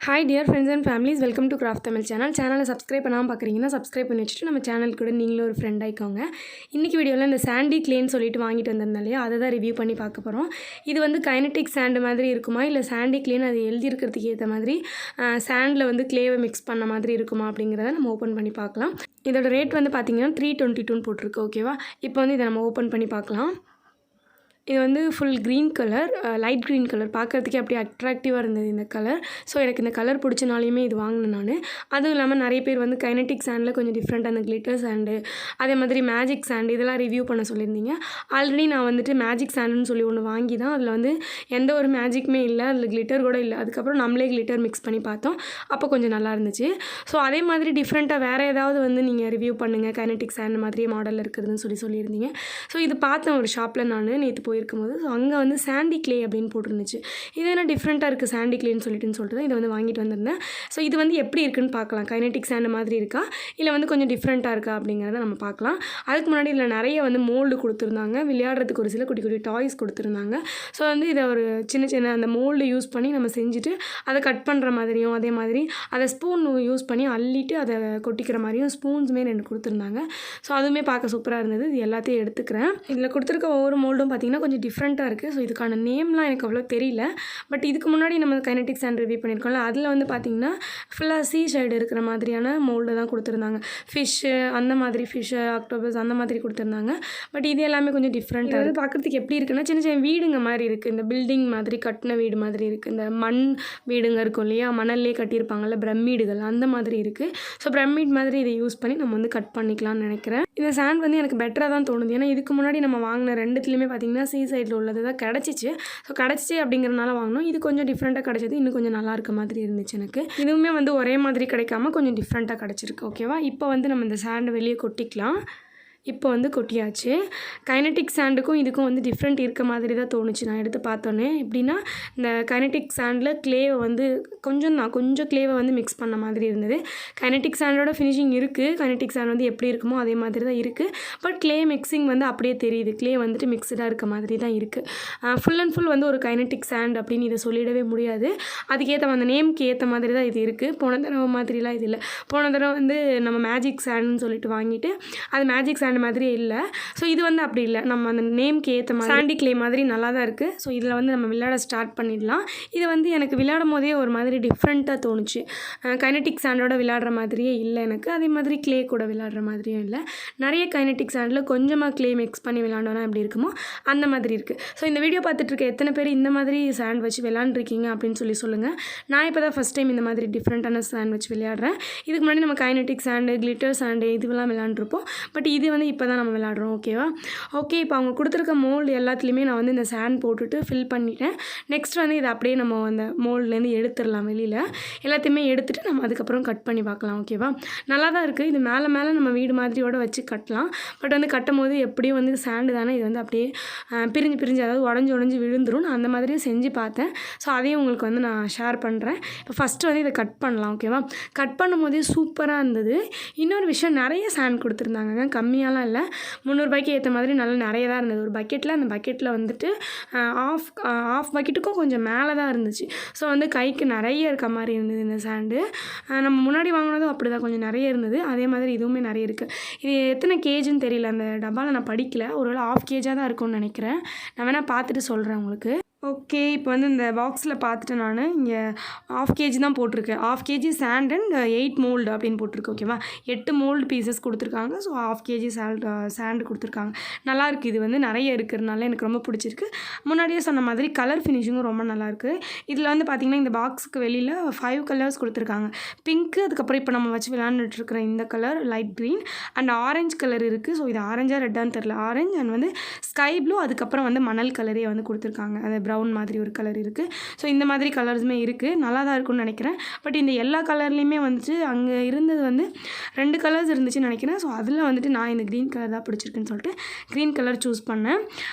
Hi dear friends and families, welcome to Craft Tamil channel. Channel subscribe பண்ணாம பார்க்குறீங்கன்னா subscribe பண்ணி வச்சுட்டு நம்ம சேனல் கூட நீங்களும் ஒரு ஃப்ரெண்ட் ஆயிக்கோங்க. இன்னைக்கு வீடியோவில் இந்த சாண்டி க்ளேன்னு சொல்லிட்டு வாங்கிட்டு வந்திருந்தேன் இல்லையா, அதை தான் ரிவ்யூ பண்ணி பார்க்க போகிறோம். இது வந்து கைனடிக் சாண்ட் மாதிரி இருக்குமா இல்லை சாண்டி க்ளேன்னு அது எழுதியிருக்கிறதுக்கு ஏற்ற மாதிரி சாண்டில் வந்து க்ளேவை மிக்ஸ் பண்ண மாதிரி இருக்குமா அப்படிங்கிறத நம்ம ஓப்பன் பண்ணி பார்க்கலாம். இதோட ரேட் வந்து பார்த்திங்கன்னா 322 போட்டிருக்கு. ஓகேவா, இப்போ வந்து இதை நம்ம ஓப்பன் பண்ணி பார்க்கலாம். இது வந்து full green colour, light green colour, பார்க்குறதுக்கே அப்படியே அட்ராக்டிவாக இருந்தது இந்த கலர். ஸோ எனக்கு இந்த கலர் பிடிச்சனாலையுமே இது வாங்கினேன் நான். அதுவும் இல்லாமல் நிறைய பேர் வந்து கைனடிக் சாண்டில் கொஞ்சம் டிஃப்ரெண்ட், அந்த கிளிட்டர் சாண்டு, அதே மாதிரி மேஜிக் சாண்டு இதெல்லாம் ரிவ்யூ பண்ண சொல்லியிருந்தீங்க. ஆல்ரெடி நான் வந்துட்டு மேஜிக் சாண்டுன்னு சொல்லி ஒன்று வாங்கி தான், அதில் வந்து எந்த ஒரு மேஜிக்குமே இல்லை, அதில் கிளிட்டர் கூட இல்லை. அதுக்கப்புறம் நம்மளே கிளிட்டர் மிக்ஸ் பண்ணி பார்த்தோம், அப்போ கொஞ்சம் நல்லா இருந்துச்சு. ஸோ அதே மாதிரி டிஃப்ரெண்ட்டாக வேறு ஏதாவது வந்து நீங்கள் ரிவ்யூ பண்ணுங்கள் கைனடிக் சாண்ட் மாதிரியே மாடலில் இருக்குதுன்னு சொல்லியிருந்தீங்க. ஸோ இது பார்த்தேன் ஒரு ஷாப்பில் நான் நேற்று இருக்கும்போது. ஸோ அங்கே வந்து சாண்டி க்ளே அப்படின்னு போட்டிருந்துச்சு. இது என்ன டிஃப்ரெண்ட்டாக இருக்குது சாண்டி க்ளேன்னு சொல்லிட்டு தான் இதை வந்து வாங்கிட்டு வந்திருந்தேன். ஸோ இது வந்து எப்படி இருக்குன்னு பார்க்கலாம். கைனடிக் சாண்ட் மாதிரி இருக்கா இல்லை வந்து கொஞ்சம் டிஃப்ரெண்ட்டாக இருக்கா அப்படிங்கிறத நம்ம பார்க்கலாம். அதுக்கு முன்னாடி இதில் நிறைய வந்து மோல்டு கொடுத்துருந்தாங்க, விளையாடுறதுக்கு ஒரு சில குட்டி குட்டி டாய்ஸ் கொடுத்துருந்தாங்க. ஸோ வந்து இதை ஒரு சின்ன சின்ன அந்த மோல்டு யூஸ் பண்ணி நம்ம செஞ்சுட்டு அதை கட் பண்ணுற மாதிரியும், அதே மாதிரி அதை ஸ்பூன் யூஸ் பண்ணி அள்ளிட்டு அதை கொட்டிக்கிற மாதிரியும் ஸ்பூன்ஸுமே 2 கொடுத்துருந்தாங்க. ஸோ அதுவுமே பார்க்க சூப்பராக இருந்தது. இது எல்லாத்தையும் எடுத்துக்கிறேன். இதில் கொடுத்துருக்க ஒவ்வொரு மோல்டும் பார்த்திங்கன்னா கொஞ்சம் டிஃப்ரெண்ட்டாக இருக்குது. ஸோ இதுக்கான நேம்லாம் எனக்கு அவ்வளோ தெரியல. பட் இதுக்கு முன்னாடி நம்ம கைனடிக் சாண்ட் ரிவ்யூ பண்ணியிருக்கோம்ல, அதில் வந்து பார்த்திங்கன்னா ஃபுல்லாக சீ ஷைடு இருக்கிற மாதிரியான மோல்டு தான் கொடுத்துருந்தாங்க. ஃபிஷ்ஷு அந்த மாதிரி, ஃபிஷ்ஷு, ஆக்டோபஸ் அந்த மாதிரி கொடுத்துருந்தாங்க. பட் இது எல்லாமே கொஞ்சம் டிஃப்ரெண்ட்டாக இருக்குது. பார்க்குறதுக்கு எப்படி இருக்குன்னா சின்ன சின்ன வீடுங்க மாதிரி இருக்குது. இந்த பில்டிங் மாதிரி கட்டின வீடு மாதிரி இருக்குது. இந்த மண் வீடுங்க இருக்கும் இல்லையா, மணல்லே கட்டியிருப்பாங்கள்ல, பிரமிடுகள் அந்த மாதிரி இருக்குது. ஸோ பிரமிட் மாதிரி இதை யூஸ் பண்ணி நம்ம வந்து கட் பண்ணிக்கலாம்னு நினைக்கிறேன். இந்த சாண்ட் வந்து எனக்கு பெட்டராக தான் தோணுது. ஏன்னா இதுக்கு முன்னாடி நம்ம வாங்கின ரெண்டுத்துலேயுமே பார்த்திங்கன்னா சீ சைடில் உள்ளது தான் கிடச்சிச்சு. ஸோ கிடச்சிச்சு அப்படிங்கிறனால வாங்கினோம். இது கொஞ்சம் டிஃப்ரெண்ட்டாக கிடச்சது, இன்னும் கொஞ்சம் நல்லா இருக்க மாதிரி இருந்துச்சு எனக்கு. இதுவுமே வந்து ஒரே மாதிரி கிடைக்காம கொஞ்சம் டிஃப்ரெண்ட்டாக கிடச்சிருக்கு. ஓகேவா, இப்போ வந்து நம்ம இந்த சாண்டை வெளியே கொட்டிக்கலாம். இப்போ வந்து கொட்டியாச்சு. கைனடிக் சாண்டுக்கும் இதுக்கும் வந்து டிஃப்ரெண்ட் இருக்க மாதிரி தான் தோணுச்சு நான் எடுத்து பார்த்தோன்னே. எப்படின்னா இந்த கைனடிக் சாண்டில் க்ளேவை வந்து கொஞ்சம் க்ளேவை வந்து மிக்ஸ் பண்ண மாதிரி இருந்தது. கைனடிக் சாண்டோட ஃபினிஷிங் இருக்குது. கைனடிக் சாண்ட் வந்து எப்படி இருக்குமோ அதே மாதிரி தான் இருக்குது. பட் க்ளே மிக்சிங் வந்து அப்படியே தெரியுது. க்ளே வந்துட்டு மிக்ஸ்டாக இருக்க மாதிரி தான் இருக்குது. ஃபுல் அண்ட் ஃபுல் வந்து ஒரு கைனடிக் சாண்ட் அப்படின்னு இதை சொல்லிடவே முடியாது. அதுக்கேற்ற அந்த நேம்க்கு ஏற்ற மாதிரி தான் இது இருக்குது. போன தடவை மாதிரிலாம் இது இல்லை. போன தடவை வந்து நம்ம மேஜிக் சாண்டுன்னு சொல்லிட்டு வாங்கிட்டு அது மேஜிக் சாண்ட் மாதிரி இல்லை. ஸோ இது வந்து அப்படி இல்லை, நம்ம அந்த நேம்க்கு ஏற்ற மாதிரி சாண்டி க்ளே மாதிரி நல்லா தான் இருக்குது. ஸோ இதில் வந்து நம்ம விளையாட ஸ்டார்ட் பண்ணிடலாம். இது வந்து எனக்கு விளையாடும் போதே ஒரு மாதிரி டிஃப்ரெண்ட்டாக தோணுச்சு. கைனடிக் சாண்டோட விளையாடுற மாதிரியே இல்லை எனக்கு. அதே மாதிரி க்ளே கூட விளையாடுற மாதிரியும் இல்லை. நிறைய கைனடிக் சாண்டில் கொஞ்சமாக க்ளே மிக்ஸ் பண்ணி விளையாண்டோன்னா எப்படி இருக்குமோ அந்த மாதிரி இருக்குது. ஸோ இந்த வீடியோ பார்த்துட்ருக்க எத்தனை பேர் இந்த மாதிரி சாண்ட் வச்சு விளையாண்டுருக்கீங்க அப்படின்னு சொல்லுங்கள். நான் இப்போ தான் ஃபஸ்ட் டைம் இந்த மாதிரி டிஃப்ரெண்ட்டான சாண்ட் வச்சு விளையாடுறேன். இதுக்கு முன்னாடி நம்ம கைனடிக் சாண்டு, கிளிட்டர் சாண்டு இதுவெல்லாம் விளையாண்டுருப்போம். பட் இது வந்து இப்போ தான் நம்ம விளையாடுறோம். ஓகேவா, ஓகே. இப்போ அவங்க கொடுத்துருக்க மோல்டு எல்லாத்துலேயுமே நான் வந்து இந்த சாண்ட் போட்டுட்டு ஃபில் பண்ணிட்டேன். நெக்ஸ்ட் வந்து இதை அப்படியே நம்ம அந்த மோல்ட்லேருந்து எடுத்துடலாம் வெளியில். எல்லாத்தையுமே எடுத்துகிட்டு நம்ம அதுக்கப்புறம் கட் பண்ணி பார்க்கலாம். ஓகேவா, நல்லா தான் இருக்குது. இது மேலே நம்ம வீடு மாதிரியோட வச்சு கட்டலாம். பட் வந்து கட்டும் போது எப்படியும் வந்து சாண்டு தானே, இது வந்து அப்படியே பிரிஞ்சு அதாவது உடஞ்சி விழுந்துடும். நான் அந்த மாதிரியும் செஞ்சு பார்த்தேன். ஸோ அதையும் உங்களுக்கு வந்து நான் ஷேர் பண்ணுறேன். இப்போ ஃபஸ்ட்டு வந்து இதை கட் பண்ணலாம். ஓகேவா, கட் பண்ணும் போதே சூப்பராக இருந்தது. இன்னொரு விஷயம், நிறைய சாண்ட் கொடுத்துருந்தாங்க, கம்மியாலாம் இல்லை. 300 ரூபாய்க்கு ஏற்ற மாதிரி நல்லா நிறைய தான் இருந்தது ஒரு பக்கெட்டில். அந்த பக்கெட்டில் வந்துட்டு ஆஃப் பக்கெட்டுக்கும் கொஞ்சம் மேலே தான் இருந்துச்சு. ஸோ வந்து கைக்கு நிறைய இருக்க மாதிரி இருந்தது இந்த சாண்டு. நம்ம முன்னாடி வாங்கினதும் அப்படி தான் கொஞ்சம் நிறைய இருந்தது. அதே மாதிரி இதுவுமே நிறைய இருக்குது. இது எத்தனை கேஜின்னு தெரியல, அந்த டப்பாவில் நான் படிக்கல. ஒருவேளை 1/2 கேஜாக தான் இருக்கும்னு நினைக்கிறேன். நான் வேணால் பார்த்துட்டு சொல்கிறேன் உங்களுக்கு. ஓகே, இப்போ வந்து இந்த பாக்ஸில் பார்த்துட்டு நான் இங்கே 1/2 கேஜி தான் போட்டிருக்கேன். 1/2 கேஜி சாண்ட் அண்ட் 8 மோல்டு அப்படின்னு போட்டிருக்கு. ஓகேவா, 8 மோல்டு பீசஸ் கொடுத்துருக்காங்க. ஸோ 1/2 கேஜி சாண்டு கொடுத்துருக்காங்க. நல்லாயிருக்கு. இது வந்து நிறைய இருக்கிறதுனால எனக்கு ரொம்ப பிடிச்சிருக்கு. முன்னாடியே சொன்ன மாதிரி கலர் ஃபினிஷிங்கும் ரொம்ப நல்லாயிருக்கு. இதில் வந்து பார்த்திங்கன்னா இந்த பாக்ஸுக்கு வெளியில் 5 கலர்ஸ் கொடுத்துருக்காங்க. பிங்க்கு, அதுக்கப்புறம் இப்போ நம்ம வச்சு விளையாண்டுட்டுருக்கிற இந்த colour light green and orange colour இருக்குது. ஸோ இது ஆரஞ்சாக ரெட்டான்னு தெரில, ஆரஞ்சு அண்ட் வந்து ஸ்கை ப்ளூ, அதுக்கப்புறம் வந்து மணல் கலரே வந்து கொடுத்துருக்காங்க. அது ப்ரௌன் மாதிரி ஒரு கலர் இருக்குது. ஸோ இந்த மாதிரி கலர்ஸுமே இருக்குது. நல்லா தான் இருக்கும்னு நினைக்கிறேன். பட் இந்த எல்லா கலர்லேயுமே வந்துட்டு அங்கே இருந்தது வந்து 2 கலர்ஸ் இருந்துச்சுன்னு நினைக்கிறேன். ஸோ அதில் வந்துட்டு நான் இந்த க்ரீன் கலர் தான் பிடிச்சிருக்குன்னு சொல்லிட்டு க்ரீன் கலர் சூஸ் பண்ணேன்.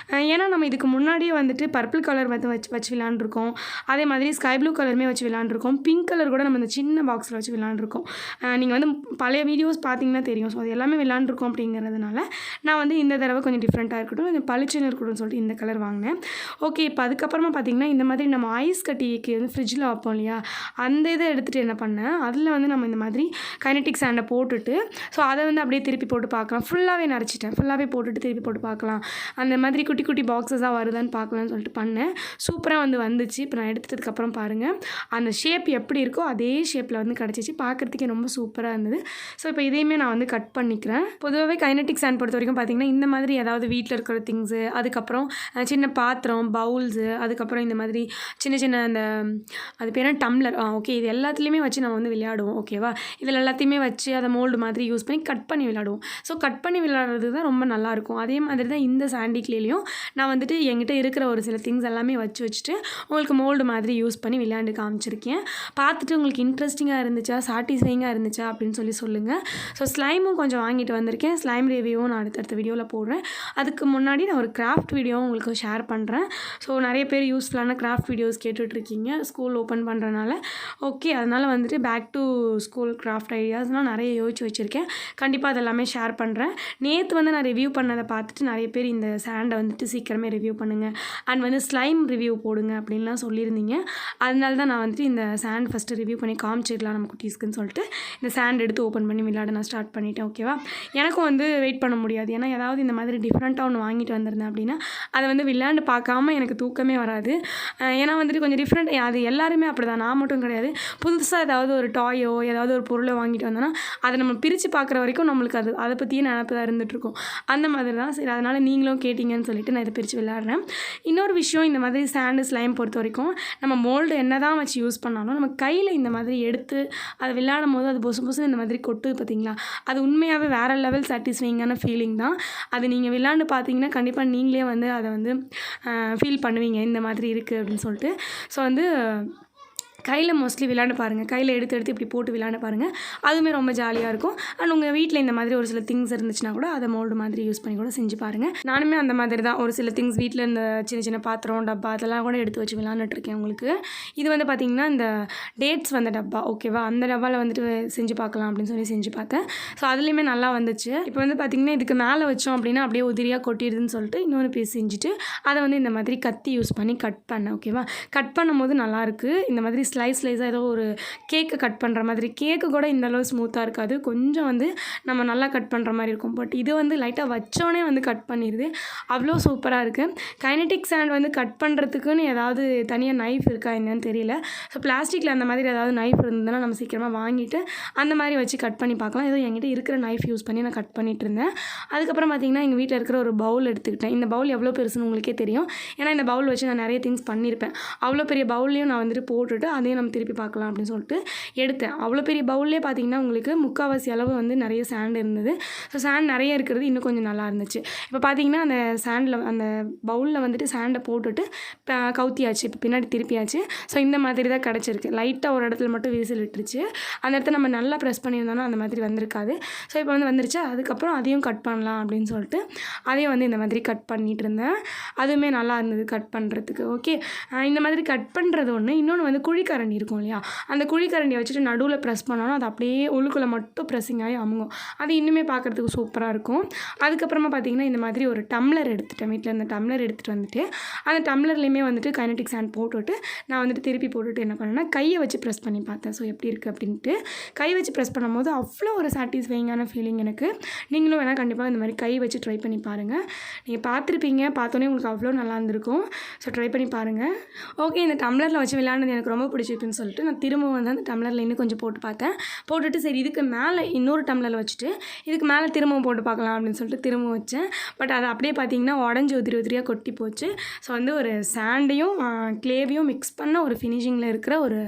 ஏன்னா நம்ம இதுக்கு முன்னாடியே வந்துட்டு பர்பிள் கலர் வந்து வச்சு விளாண்டுருக்கோம். அதே மாதிரி ஸ்கை ப்ளூ கலருமே வச்சு விளாண்டுருக்கோம். பிங்க் கலர் கூட நம்ம இந்த சின்ன பாக்ஸில் வச்சு விளாண்டுருக்கோம். நீங்கள் வந்து பழைய வீடியோஸ் பார்த்தீங்கன்னா தெரியும். ஸோ அது எல்லாமே விளாண்டுருக்கோம். அப்படிங்கிறதுனால நான் வந்து இந்த தடவை கொஞ்சம் டிஃப்ரெண்ட்டாக இருக்கட்டும், கொஞ்சம் பளிச்சுன்னு இருக்கட்டும்னு சொல்லிட்டு இந்த கலர் வாங்கினேன். ஓகே, இப்போ அதுக்கு அதுக்கப்புறமா பார்த்திங்கன்னா இந்த மாதிரி நம்ம ஐஸ் கட்டிக்கு வந்து ஃப்ரிட்ஜில் வைப்போம் இல்லையா, அந்த இதை எடுத்துகிட்டு என்ன பண்ணேன், அதில் வந்து நம்ம இந்த மாதிரி கைனடிக் சாண்டை போட்டுட்டு ஸோ அதை வந்து அப்படியே திருப்பி போட்டு பார்க்கலாம். ஃபுல்லாகவே நரைச்சிட்டேன். ஃபுல்லாகவே போட்டுட்டு திருப்பி போட்டு பார்க்கலாம், அந்த மாதிரி குட்டி குட்டி பாக்ஸஸாக வருதான்னு பார்க்கலான்னு சொல்லிட்டு பண்ணேன். சூப்பராக வந்து வந்துச்சு. இப்போ நான் எடுத்ததுக்கப்புறம் பாருங்கள், அந்த ஷேப் எப்படி இருக்கோ அதே ஷேப்பில் வந்து கிடச்சிச்சு. பார்க்குறதுக்கே ரொம்ப சூப்பராக இருந்தது. ஸோ இப்போ இதையுமே நான் வந்து கட் பண்ணிக்கிறேன். பொதுவாகவே கைனடிக் சாண்ட் பொறுத்த வரைக்கும் பார்த்திங்கன்னா இந்த மாதிரி ஏதாவது வீட்டில் இருக்கிற திங்ஸு, அதுக்கப்புறம் சின்ன பாத்திரம், பவுல்ஸு, அதுக்கப்புறம் இந்த மாதிரி சின்ன சின்ன அந்த அது பேர் டம்ளர், ஓகே, இது எல்லாத்துலேயுமே வச்சு நம்ம வந்து விளையாடுவோம். ஓகேவா, இதில் எல்லாத்தையுமே வச்சு அதை மோல்டு மாதிரி யூஸ் பண்ணி கட் பண்ணி விளையாடுவோம். ஸோ கட் பண்ணி விளையாடுறது தான் ரொம்ப நல்லாயிருக்கும். அதே மாதிரி தான் இந்த சாண்டி கிளேலையும் நான் வந்துட்டு என்கிட்ட இருக்கிற ஒரு சில திங்ஸ் எல்லாமே வச்சுட்டு உங்களுக்கு மோல்டு மாதிரி யூஸ் பண்ணி விளையாண்டு காமிச்சிருக்கேன். பார்த்துட்டு உங்களுக்கு இன்ட்ரெஸ்டிங்காக இருந்துச்சா, சாட்டிஸ்ஃபைங்காக இருந்துச்சா அப்படின்னு சொல்லுங்கள். ஸோ ஸ்லைமும் கொஞ்சம் வாங்கிட்டு வந்திருக்கேன். ஸ்லைம் ரிவ்யூவும் நான் அடுத்தடுத்த வீடியோவில் போடுறேன். அதுக்கு முன்னாடி நான் ஒரு கிராஃப்ட் வீடியோவும் உங்களுக்கு ஷேர் பண்ணுறேன். ஸோ நிறைய பேர் யூஸ்ஃபுல்லான கிராஃப்ட் வீடியோஸ் கேட்டுட்ருக்கீங்க ஸ்கூல் ஓப்பன் பண்ணுறனால. ஓகே, அதனால் வந்துட்டு பேக் டு ஸ்கூல் கிராஃப்ட் ஐடியாஸ்லாம் நிறைய யோசிச்சு வச்சுருக்கேன். கண்டிப்பாக அதெல்லாமே ஷேர் பண்ணுறேன். நேற்று வந்து நான் ரிவ்யூ பண்ணதை பார்த்துட்டு நிறைய பேர் இந்த சாண்டை வந்துட்டு சீக்கிரமே ரிவ்யூ பண்ணுங்கள் அண்ட் வந்து ஸ்லைம் ரிவ்யூ போடுங்க அப்படின்லாம் சொல்லியிருந்தீங்க. அதனால தான் நான் வந்துட்டு இந்த சாண்ட் ஃபஸ்ட்டு ரிவ்யூ பண்ணி காமிச்சிடலாம் நம்ம குட்டீஸ்க்குன்னு சொல்லிட்டு இந்த சாண்ட் எடுத்து ஓப்பன் பண்ணி விளையாட நான் ஸ்டார்ட் பண்ணிட்டேன். ஓகேவா, எனக்கும் வந்து வெயிட் பண்ண முடியாது. ஏன்னா ஏதாவது இந்த மாதிரி டிஃப்ரெண்ட்டாக ஒன்று வாங்கிட்டு வந்திருந்தேன் அப்படின்னா அதை வந்து விளையாண்டு பார்க்காம எனக்கு தூக்கமே வராது. ஏன்னா வந்துட்டு கொஞ்சம் டிஃப்ரெண்ட், அது எல்லாருமே அப்படி தான், நான் மட்டும் கிடையாது. புதுசாக ஏதாவது ஒரு டாயோ ஏதாவது ஒரு பொருளை வாங்கிட்டு வந்தோன்னா அதை நம்ம பிரித்து பார்க்குற வரைக்கும் நம்மளுக்கு அதை பற்றியே நினப்பு தான் இருந்துகிட்ருக்கும். அந்த மாதிரி தான். சரி, அதனால் நீங்களும் கேட்டிங்கன்னு சொல்லிட்டு நான் இதை பிரித்து விளையாடுறேன். இன்னொரு விஷயம், இந்த மாதிரி சாண்டு ஸ்லைம் பொறுத்த வரைக்கும் நம்ம மோல்டு என்ன தான் வச்சு யூஸ் பண்ணாலும் நம்ம கையில் இந்த மாதிரி எடுத்து அதை விளையாடும் போது அது பொசுன்னு இந்த மாதிரி கொட்டுது பார்த்தீங்களா, அது உண்மையாகவே வேறு லெவல் சாட்டிஸ்ஃபைங்கான ஃபீலிங் தான். அது நீங்கள் விளையாண்டு பார்த்தீங்கன்னா கண்டிப்பாக நீங்களே வந்து அதை வந்து ஃபீல் பண்ணுவீங்க இந்த மாதிரி இருக்குது அப்படின்னு சொல்லிட்டு. ஸோ வந்து கையில் மோஸ்ட்லி விளையாண்டு பாருங்கள். கையில் எடுத்து இப்படி போட்டு விளையாண்டு பாருங்கள். அதுவுமே ரொம்ப ஜாலியாக இருக்கும். அண்ட் உங்கள் வீட்டில் இந்த மாதிரி ஒரு சில திங்ஸ் இருந்துச்சுன்னா கூட அதை மோல்டு மாதிரி யூஸ் பண்ணி கூட செஞ்சு பாருங்கள். நானுமே அந்த மாதிரி தான் ஒரு சில திங்ஸ் வீட்டில் இந்த சின்ன சின்ன பாத்திரம், டப்பா அதெல்லாம் கூட எடுத்து வச்சு விளையாண்டுட்ருக்கேன். உங்களுக்கு இது வந்து பார்த்திங்கன்னா இந்த டேட்ஸ் வந்த டப்பா, ஓகேவா, அந்த டப்பாவில் வந்துட்டு செஞ்சு பார்க்கலாம் அப்படின்னு சொல்லி செஞ்சு பார்த்தேன். ஸோ அதுலேயுமே நல்லா வந்துச்சு. இப்போ வந்து பார்த்திங்கன்னா இதுக்கு மேலே வச்சோம் அப்படின்னா அப்படியே உதிரியாக கொட்டிடுதுன்னு சொல்லிட்டு இன்னொரு பீஸ் செஞ்சுட்டு அதை வந்து இந்த மாதிரி கத்தி யூஸ் பண்ணி கட் பண்ணேன். ஓகேவா, கட் பண்ணும்போது நல்லாயிருக்கு. இந்த மாதிரி ஸ்லைஸாக ஏதோ ஒரு கேக்கு கட் பண்ணுற மாதிரி, கேக்கு கூட இந்த அளவு ஸ்மூத்தாக இருக்காது, கொஞ்சம் வந்து நம்ம நல்லா கட் பண்ணுற மாதிரி இருக்கும். பட் இது வந்து லைட்டாக வச்சோடனே வந்து கட் பண்ணிடுது, அவ்வளோ சூப்பராக இருக்குது. கைனடிக் சாண்ட் வந்து கட் பண்ணுறதுக்குன்னு ஏதாவது தனியாக நைஃப் இருக்கா என்னன்னு தெரியல. ஸோ பிளாஸ்டிக்கில் அந்த மாதிரி ஏதாவது நைஃப் இருந்ததுன்னா நம்ம சீக்கிரமாக வாங்கிட்டு அந்த மாதிரி வச்சு கட் பண்ணி பார்க்கலாம். ஏதோ என்கிட்ட இருக்கிற நைஃப் யூஸ் பண்ணி நான் கட் பண்ணிகிட்டு இருந்தேன். அதுக்கப்புறம் பார்த்திங்கன்னா எங்கள் வீட்டில் இருக்கிற ஒரு பவுல் எடுத்துக்கிட்டேன். இந்த பவுல் எவ்வளோ பெருசுன்னு உங்களுக்கே தெரியும். ஏன்னா இந்த பவுல் வச்சு நான் நிறைய திங்ஸ் பண்ணியிருப்பேன். அவ்வளோ பெரிய பவுல்லையும் நான் வந்துட்டு போட்டுட்டு அதையும் நம்ம திருப்பி பார்க்கலாம் அப்படின்னு சொல்லிட்டு எடுத்தேன். அவ்வளோ பெரிய பவுல்லே பார்த்திங்கன்னா உங்களுக்கு முக்கால்வாசி அளவு வந்து நிறைய சாண்ட் இருந்தது. ஸோ சாண்ட் நிறைய இருக்கிறது இன்னும் கொஞ்சம் நல்லா இருந்துச்சு. இப்போ பார்த்திங்கன்னா அந்த சாண்டில் அந்த பவுலில் வந்துட்டு சாண்டை போட்டுட்டு கவுத்தியாச்சு, இப்போ பின்னாடி திருப்பியாச்சு. ஸோ இந்த மாதிரி தான் கிடச்சிருக்கு. லைட்டாக ஒரு இடத்துல மட்டும் விசில் விட்டுருச்சு. அந்த இடத்துல நம்ம நல்லா ப்ரெஸ் பண்ணியிருந்தோன்னா அந்த மாதிரி வந்திருக்காது. ஸோ இப்போ வந்து வந்துருச்சு. அதுக்கப்புறம் அதையும் கட் பண்ணலாம் அப்படின்னு சொல்லிட்டு அதையும் வந்து இந்த மாதிரி கட் பண்ணிகிட்டு இருந்தேன். அதுவுமே நல்லா இருந்தது கட் பண்ணுறதுக்கு. ஓகே, இந்த மாதிரி கட் பண்ணுறது ஒன்று. இன்னொன்று வந்து குழிக்கரண்டி இருக்கும் இல்லையா, அந்த குழிக்கரண்டியை வச்சுட்டு நடுவில் ப்ரெஸ் பண்ணோன்னா அது அப்படியே உள்ளுக்குள்ளே மட்டும் ப்ரெஸ்ஸிங் ஆகி அமுங்கும். அது இன்னுமே பார்க்குறதுக்கு சூப்பராக இருக்கும். அதுக்கப்புறமா பார்த்திங்கன்னா இந்த மாதிரி ஒரு டம்ளர் எடுத்துகிட்டேன். வீட்டில் இந்த டம்ளர் எடுத்துகிட்டு வந்துட்டு அந்த டம்ளர்லேயுமே வந்துட்டு கைனடிக் சாண்ட் போட்டுவிட்டு நான் வந்துட்டு திருப்பி போட்டுட்டு என்ன பண்ணேன்னா கையை வச்சு ப்ரெஸ் பண்ணி பார்த்தேன். ஸோ எப்படி இருக்குது அப்படின்ட்டு கை வச்சு ப்ரெஸ் பண்ணும்போது அவ்வளோ ஒரு சாட்டிஸ்ஃபைங்கான ஃபீலிங் எனக்கு. நீங்களும் வேணால் கண்டிப்பாக இந்த மாதிரி கை வச்சு ட்ரை பண்ணி பாருங்கள். நீங்கள் பார்த்துருப்பீங்க, பார்த்தோன்னே உங்களுக்கு அவ்வளோ நல்லா இருந்திருக்கும். ஸோ ட்ரை பண்ணி பாருங்கள். ஓகே, இந்த டம்ளரில் வச்சு விளையாடுறது எனக்கு ரொம்ப பிடிச்சிருக்குன்னு சொல்லிட்டு நான் திரும்பவும் வந்து அந்த டம்ளரில் இன்னும் கொஞ்சம் போட்டு பார்த்தேன். போட்டுட்டு சரி இதுக்கு மேலே இன்னொரு டம்ளரில் வச்சுட்டு இதுக்கு மேலே திரும்பவும் போட்டு பார்க்கலாம் அப்படின்னு சொல்லிட்டு திரும்பவும் வச்சேன். பட் அது அப்படியே பார்த்திங்கன்னா உடஞ்சி உதிரியாக கொட்டி போச்சு. ஸோ வந்து ஒரு சாண்டையும் கிளேவையும் மிக்ஸ் பண்ண ஒரு ஃபினிஷிங்கில் இருக்கிற ஒரு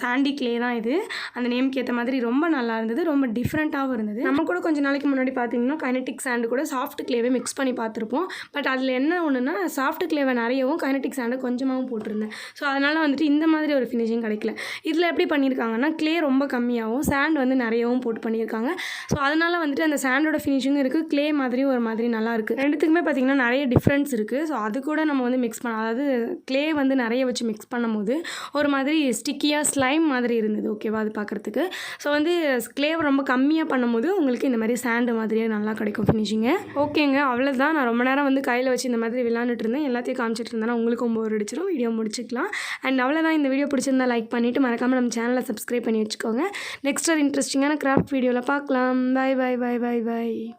சாண்டி கிளே தான் இது. அந்த நேம்க்கு ஏற்ற மாதிரி ரொம்ப நல்லா இருந்தது, ரொம்ப டிஃப்ரெண்ட்டாகவும் இருந்தது. நம்ம கூட கொஞ்சம் நாளைக்கு முன்னாடி பார்த்திங்கன்னா கைனடிக் சாண்டு கூட சாஃப்ட் கிளேவே மிக்ஸ் பண்ணி பார்த்துருப்போம். பட் அதில் என்ன ஒன்றுனா சாஃப்ட் கிளேவை நிறையவும் கைனடிக் சாண்டை கொஞ்சமாகவும் போட்டிருந்தேன். ஸோ அதனால் வந்துட்டு இந்த மாதிரி ஒரு ஃபினிஷிங் ஃபினிஷிங் கிடைக்கல. இதில் எப்படி பண்ணியிருக்காங்கன்னா க்ளே ரொம்ப கம்மியாகவும் சாண்ட் வந்து நிறையவும் போட்டு பண்ணியிருக்காங்க. ஸோ அதனால் வந்துட்டு அந்த சாண்டோட ஃபினிஷிங்கும் இருக்குது, க்ளே மாதிரியும் ஒரு மாதிரி நல்லாயிருக்கு. ரெண்டுத்துக்குமே பார்த்திங்கன்னா நிறைய டிஃப்ரென்ஸ் இருக்குது. ஸோ அது கூட நம்ம வந்து மிக்ஸ் அதாவது க்ளே வந்து நிறைய வச்சு மிக்ஸ் பண்ணும்போது ஒரு மாதிரி ஸ்டிக்கியாக ஸ்லைம் மாதிரி இருந்தது. ஓகேவா, அது பார்க்குறதுக்கு. ஸோ வந்து க்ளே ரொம்ப கம்மியாக பண்ணும்போது உங்களுக்கு இந்த மாதிரி சாண்டு மாதிரியே நல்லா கிடைக்கும் ஃபினிஷிங்கு. ஓகேங்க, அவ்வளோதான். நான் ரொம்ப நேரம் வந்து கையில் வச்சு இந்த மாதிரி விளாண்டுட்டு இருந்தேன், எல்லாத்தையும் காமிச்சிட்டு இருந்தேன்னா உங்களுக்கும் போர் அடிச்சிடும். வீடியோ முடிச்சிக்கலாம். அண்ட் அவ்வளோதான். இந்த வீடியோ பிடிச்சிருந்தா லைக் பண்ணிவிட்டு மறக்காமல் நம்ம சேனலை சப்ஸ்கிரைப் பண்ணி வச்சுக்கோங்க. நெக்ஸ்ட் ஒரு இன்ட்ரெஸ்டிங்கான கிராஃப்ட் வீடியோவில் பார்க்கலாம். Bye bye bye bye by.